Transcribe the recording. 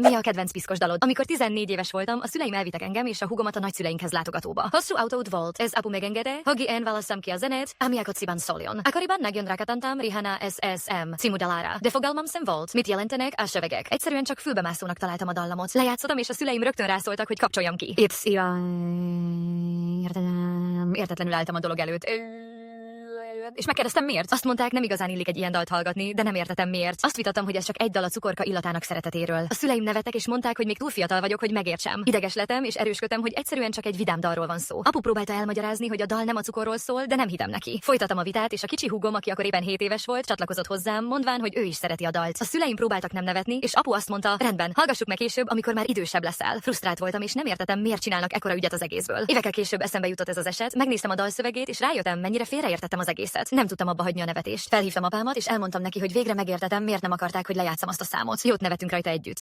Mi a kedvenc piszkos dalod? Amikor 14 éves voltam, a szüleim elvittek engem és a húgomat a nagyszüleinkhez látogatóba. Hosszú autód volt, ez apu megengedte, hogy én válasszam ki a zenét, ami a kocsiban szóljon. Akkoriban nagyon rákattantam Rihanna SSM című dalára, de fogalmam sem volt, mit jelentenek a sövegek. Egyszerűen csak fülbemászónak találtam a dallamot. Lejátszottam, és a szüleim rögtön rászóltak, hogy kapcsoljam ki. Értetlenül álltam a dolog előtt. És megkérdeztem miért. Azt mondták, nem igazán illik egy ilyen dalt hallgatni, de nem értettem miért. Azt vitattam, hogy ez csak egy dal a cukorka illatának szeretetéről. A szüleim nevettek és mondták, hogy még túl fiatal vagyok, hogy megértsem. Ideges lettem és erősködtem, hogy egyszerűen csak egy vidám dalról van szó. Apu próbálta elmagyarázni, hogy a dal nem a cukorról szól, de nem hittem neki. Folytattam a vitát, és a kicsi húgom, aki akkor éppen 7 éves volt, csatlakozott hozzám, mondván, hogy ő is szereti a dalt. A szüleim próbáltak nem nevetni, és apu azt mondta: rendben, hallgassuk meg később, amikor már idősebb leszel. Frusztrált voltam, és nem értettem, miért csinálnak ekkora ügyet az egészből. Évekkel később eszembe jutott ez az eset, megnéztem a dal szövegét, és rájöttem, mennyire félreértettem az egészet. Nem tudtam abba hagyni a nevetést. Felhívtam apámat, és elmondtam neki, hogy végre megértettem, miért nem akarták, hogy lejátszam azt a számot. Jót nevetünk rajta együtt.